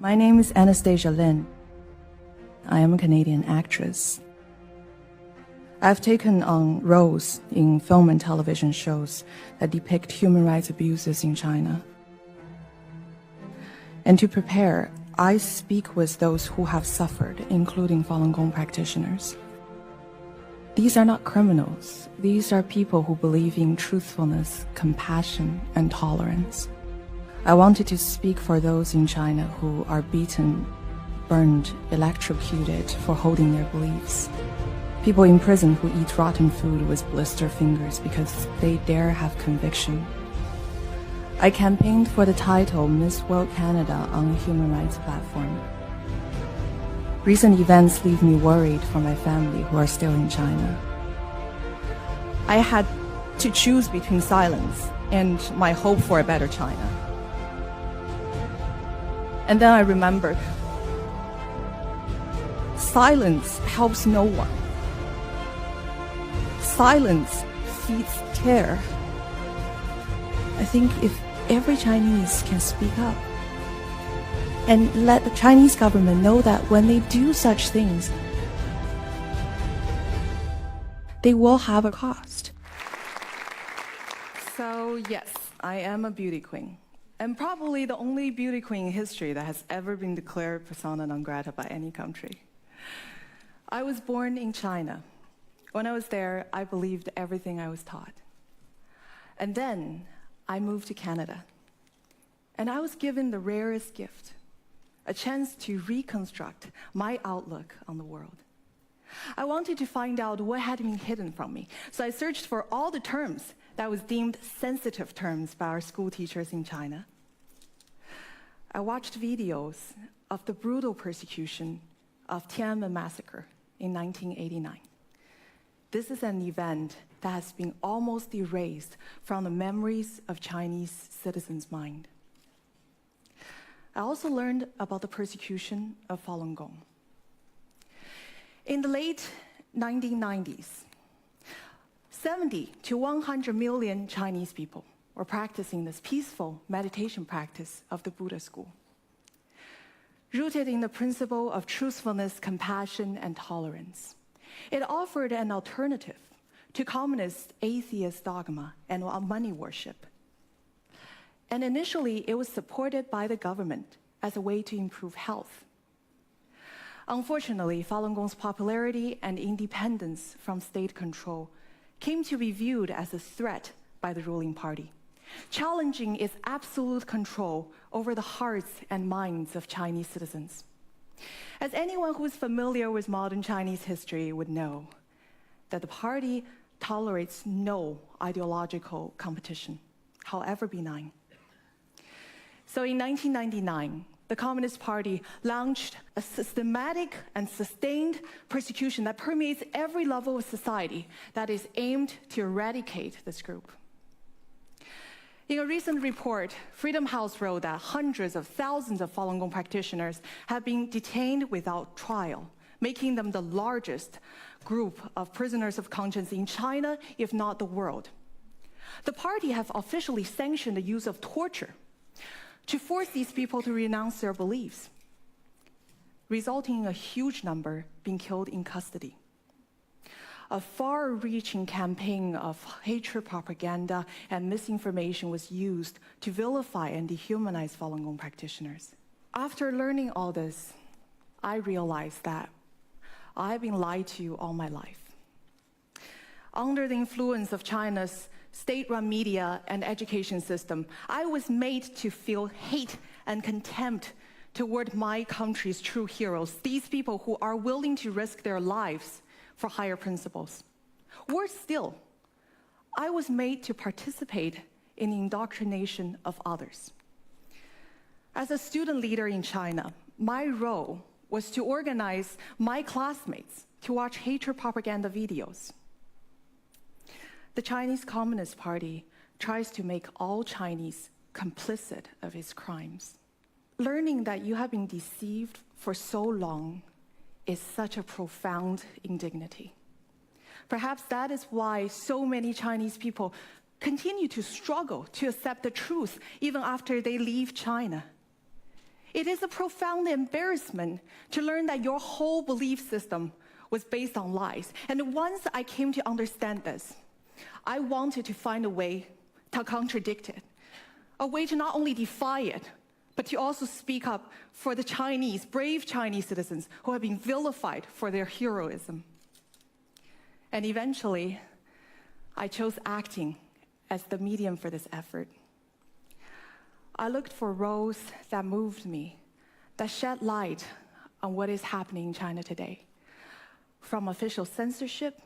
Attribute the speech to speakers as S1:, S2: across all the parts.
S1: My name is Anastasia Lin. I am a Canadian actress. I've taken on roles in film and television shows that depict human rights abuses in China. And to prepare, I speak with those who have suffered, including Falun Gong practitioners. These are not criminals. These are people who believe in truthfulness, compassion, and tolerance. I wanted to speak for those in China who are beaten, burned, electrocuted for holding their beliefs. People in prison who eat rotten food with blister fingers because they dare have conviction. I campaigned for the title Miss World Canada on a human rights platform. Recent events leave me worried for my family who are still in China. I had to choose between silence and my hope for a better China. And then I remembered, silence helps no one. Silence feeds terror. I think if every Chinese can speak up and let the Chinese government know that when they do such things, they will have a cost. So yes, I am a beauty queen. And probably the only beauty queen in history that has ever been declared persona non grata by any country. I was born in China. When I was there, I believed everything I was taught. And then I moved to Canada. And I was given the rarest gift, a chance to reconstruct my outlook on the world. I wanted to find out what had been hidden from me. So I searched for all the terms that was deemed sensitive terms by our school teachers in China. I watched videos of the brutal persecution of Tiananmen Massacre in 1989. This is an event that has been almost erased from the memories of Chinese citizens' mind. I also learned about the persecution of Falun Gong. In the late 1990s, 70 to 100 million Chinese people were practicing this peaceful meditation practice of the Buddha school. Rooted in the principle of truthfulness, compassion, and tolerance, it offered an alternative to communist atheist dogma and money worship. And initially, it was supported by the government as a way to improve health. Unfortunately, Falun Gong's popularity and independence from state control came to be viewed as a threat by the ruling party, challenging its absolute control over the hearts and minds of Chinese citizens. As anyone who is familiar with modern Chinese history would know, that the party tolerates no ideological competition, however benign. So in 1999, the Communist Party launched a systematic and sustained persecution that permeates every level of society that is aimed to eradicate this group. In a recent report, Freedom House wrote that hundreds of thousands of Falun Gong practitioners have been detained without trial, making them the largest group of prisoners of conscience in China, if not the world. The party have officially sanctioned the use of torture to force these people to renounce their beliefs, resulting in a huge number being killed in custody. A far-reaching campaign of hatred propaganda and misinformation was used to vilify and dehumanize Falun Gong practitioners. After learning all this, I realized that I've been lied to all my life. Under the influence of China's state-run media and education system, I was made to feel hate and contempt toward my country's true heroes, these people who are willing to risk their lives for higher principles. Worse still, I was made to participate in the indoctrination of others. As a student leader in China, my role was to organize my classmates to watch hatred propaganda videos. The Chinese Communist Party tries to make all Chinese complicit of its crimes. Learning that you have been deceived for so long is such a profound indignity. Perhaps that is why so many Chinese people continue to struggle to accept the truth even after they leave China. It is a profound embarrassment to learn that your whole belief system was based on lies. And once I came to understand this, I wanted to find a way to contradict it, a way to not only defy it, but to also speak up for the Chinese, brave Chinese citizens who have been vilified for their heroism. And eventually, I chose acting as the medium for this effort. I looked for roles that moved me, that shed light on what is happening in China today, from official censorship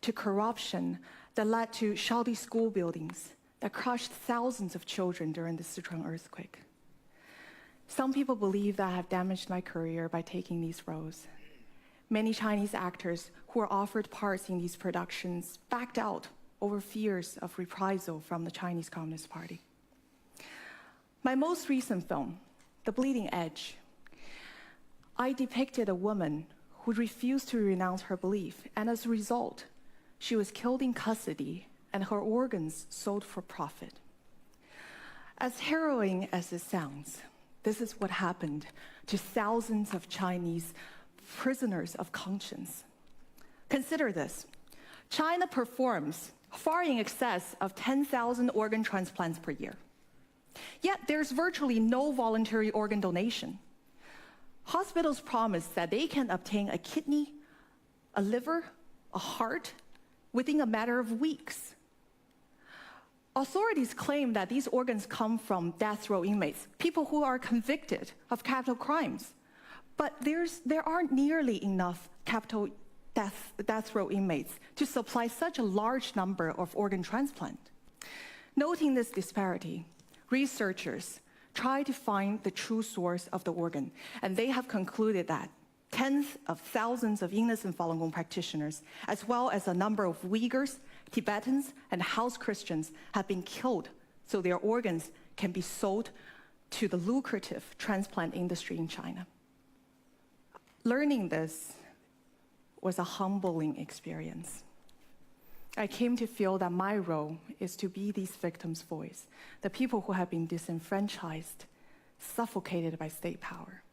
S1: to corruption that led to shoddy school buildings that crushed thousands of children during the Sichuan earthquake. Some people believe that I have damaged my career by taking these roles. Many Chinese actors who were offered parts in these productions backed out over fears of reprisal from the Chinese Communist Party. My most recent film, The Bleeding Edge, I depicted a woman who refused to renounce her belief, and as a result, she was killed in custody and her organs sold for profit. As harrowing as it sounds, this is what happened to thousands of Chinese prisoners of conscience. Consider this. China performs far in excess of 10,000 organ transplants per year. Yet there's virtually no voluntary organ donation. Hospitals promise that they can obtain a kidney, a liver, a heart within a matter of weeks. Authorities claim that these organs come from death row inmates, people who are convicted of capital crimes. But there aren't nearly enough capital death row inmates to supply such a large number of organ transplants. Noting this disparity, researchers try to find the true source of the organ, and they have concluded that tens of thousands of innocent Falun Gong practitioners, as well as a number of Uyghurs, Tibetans, and house Christians have been killed so their organs can be sold to the lucrative transplant industry in China. Learning this was a humbling experience. I came to feel that my role is to be these victims' voice, the people who have been disenfranchised, suffocated by state power.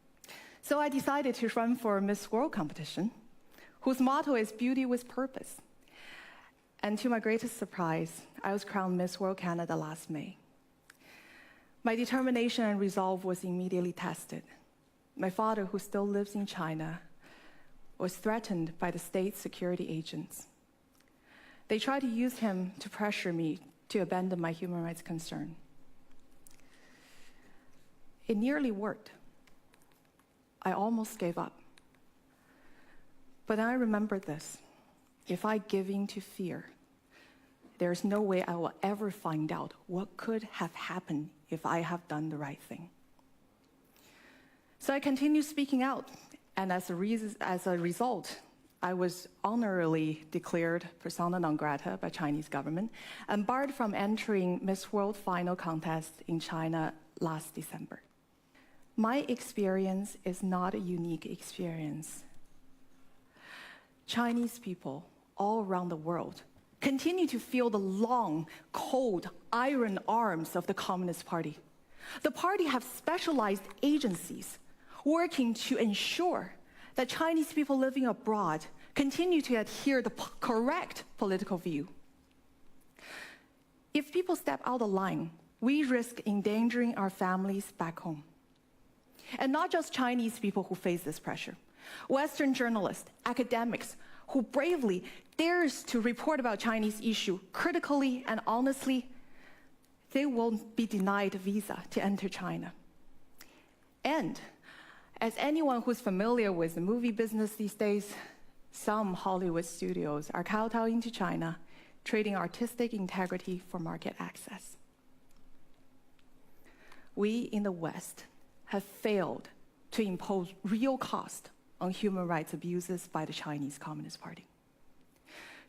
S1: So I decided to run for a Miss World competition, whose motto is Beauty with Purpose. And to my greatest surprise, I was crowned Miss World Canada last May. My determination and resolve was immediately tested. My father, who still lives in China, was threatened by the state security agents. They tried to use him to pressure me to abandon my human rights concern. It nearly worked. I almost gave up. But then I remembered this. If I give in to fear, there's no way I will ever find out what could have happened if I have done the right thing. So I continued speaking out, and as a result, I was honorably declared persona non grata by Chinese government and barred from entering Miss World final contest in China last December. My experience is not a unique experience. Chinese people all around the world continue to feel the long, cold, iron arms of the Communist Party. The party have specialized agencies working to ensure that Chinese people living abroad continue to adhere to the correct political view. If people step out of line, we risk endangering our families back home. And not just Chinese people who face this pressure. Western journalists, academics, who bravely dares to report about Chinese issue critically and honestly, they will be denied a visa to enter China. And as anyone who's familiar with the movie business these days, some Hollywood studios are kowtowing to China, trading artistic integrity for market access. We in the West have failed to impose real cost on human rights abuses by the Chinese Communist Party.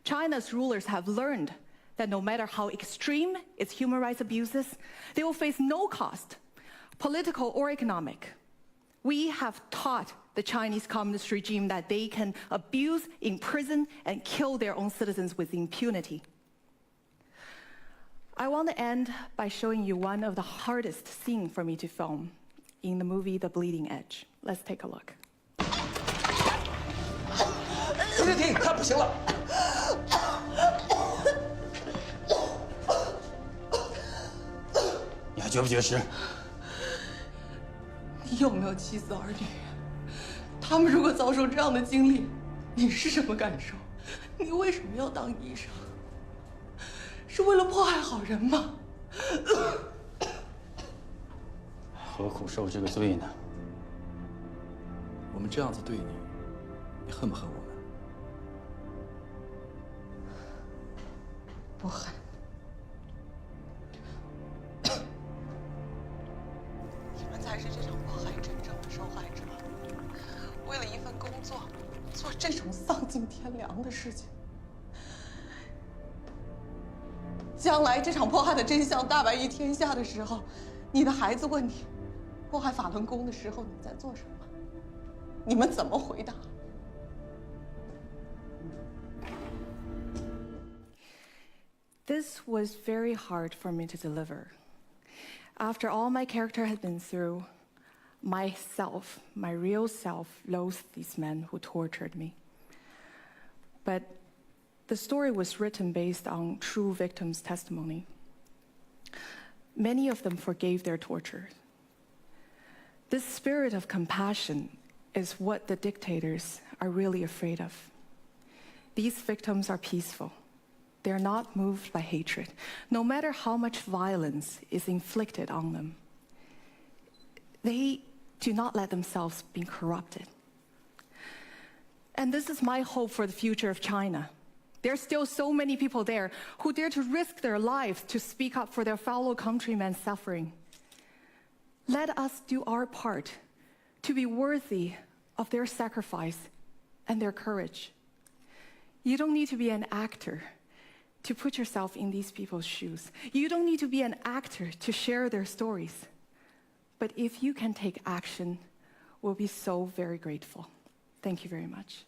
S1: China's rulers have learned that no matter how extreme its human rights abuses, they will face no cost, political or economic. We have taught the Chinese Communist regime that they can abuse, imprison, and kill their own citizens with impunity. I want to end by showing you one of the hardest scenes for me to film. in the movie The Bleeding Edge. Let's take a look.
S2: 停，他不行了。你还绝不绝食？
S3: 你有没有妻子儿女？他们如果遭受这样的经历，你是什么感受？你为什么要当医生？是为了迫害好人吗？
S2: 何苦受这个罪呢？
S4: 我们这样子对你，你恨不恨我们？
S3: 不恨。你们才是这场迫害真正的受害者。为了一份工作，做这种丧尽天良的事情。将来这场迫害的真相大白于天下的时候，你的孩子问你，迫害法轮功的时候你在做什么？你们怎么回答？
S1: This was very hard for me to deliver. After all my character had been through, myself, my real self, loathed these men who tortured me. But the story was written based on true victims' testimony. Many of them forgave their torture. This spirit of compassion is what the dictators are really afraid of. These victims are peaceful. They're not moved by hatred, no matter how much violence is inflicted on them. They do not let themselves be corrupted. And this is my hope for the future of China. There are still so many people there who dare to risk their lives to speak up for their fellow countrymen suffering. Let us do our part to be worthy of their sacrifice and their courage. You don't need to be an actor to put yourself in these people's shoes. You don't need to be an actor to share their stories. But if you can take action, we'll be so very grateful. Thank you very much.